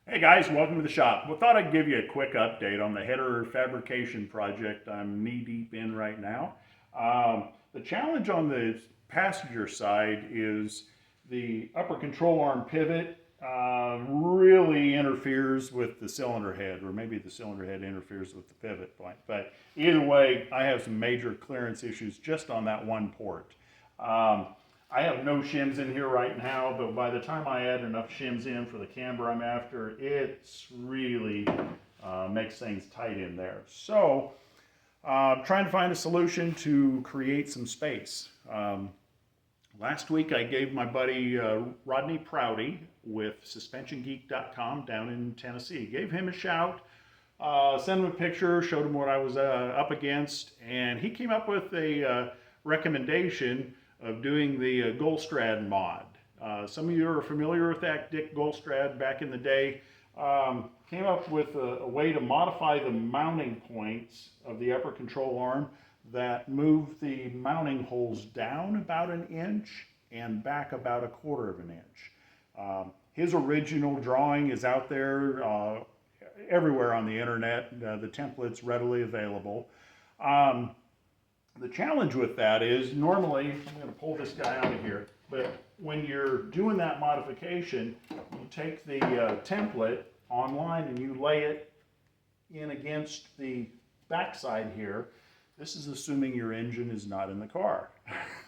Hey guys, welcome to the shop. Well, thought I'd give you a quick update on the header fabrication project I'm knee deep in right now. The challenge on the passenger side is the upper control arm pivot really interferes with the cylinder head, or maybe the cylinder head interferes with the pivot point. But either way, I have some major clearance issues just on that one port. Um, I have no shims in here right now, but by the time I add enough shims in for the camber I'm after, it's really makes things tight in there. So trying to find a solution to create some space. Last week I gave my buddy Rodney Prouty with suspensiongeek.com down in Tennessee, gave him a shout, sent him a picture, showed him what I was up against, and he came up with a recommendation of doing the Golstrad mod. Some of you are familiar with that. Dick Golstrad back in the day came up with a way to modify the mounting points of the upper control arm that move the mounting holes down about an inch and back about a quarter of an inch. His original drawing is out there everywhere on the internet. The template's readily available. The challenge with that is normally, I'm going to pull this guy out of here, but when you're doing that modification, you take the template online and you lay it in against the backside here. This is assuming your engine is not in the car.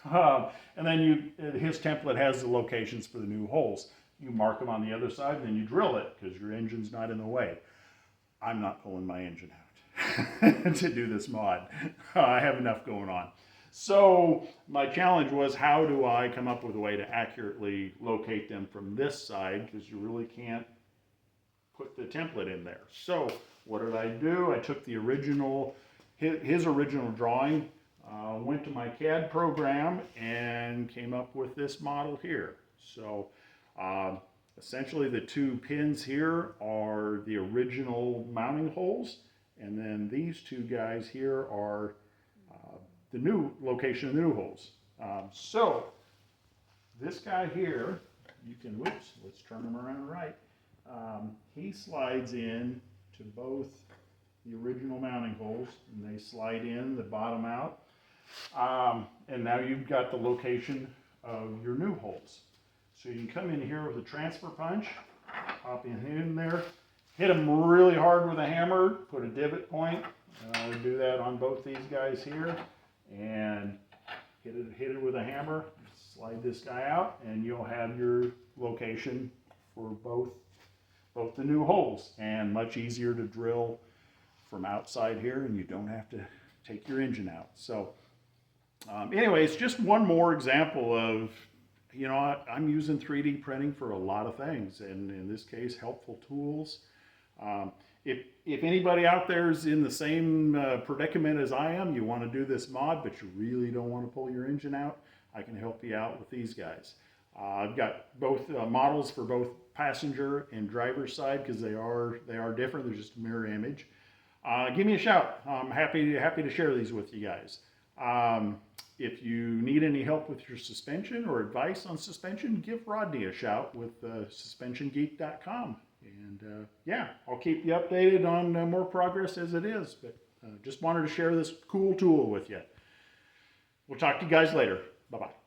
And then his template has the locations for the new holes. You mark them on the other side and then you drill it because your engine's not in the way. I'm not pulling my engine out to do this mod. I have enough going on. So my challenge was, how do I come up with a way to accurately locate them from this side, because you really can't put the template in there. So what did I do? I took the original, his original drawing, went to my CAD program and came up with this model here. So essentially the two pins here are the original mounting holes, and then these two guys here are the new location of the new holes. So this guy here, you can, whoops, let's turn him around right. He slides in to both the original mounting holes, and they slide in the bottom out. And now you've got the location of your new holes. So you can come in here with a transfer punch, pop in there, hit them really hard with a hammer, put a divot point. I would do that on both these guys here, and hit it with a hammer, slide this guy out, and you'll have your location for both the new holes, and much easier to drill from outside here, and you don't have to take your engine out. So anyways, just one more example of, you know, I'm using 3D printing for a lot of things, and in this case, helpful tools. If anybody out there is in the same predicament as I am, you want to do this mod, but you really don't want to pull your engine out, I can help you out with these guys. I've got both models for both passenger and driver side, because they are different. They're just a mirror image. Give me a shout. I'm happy to share these with you guys. If you need any help with your suspension or advice on suspension, give Rodney a shout with suspensiongeek.com. And yeah, I'll keep you updated on more progress as it is. But just wanted to share this cool tool with you. We'll talk to you guys later. Bye-bye.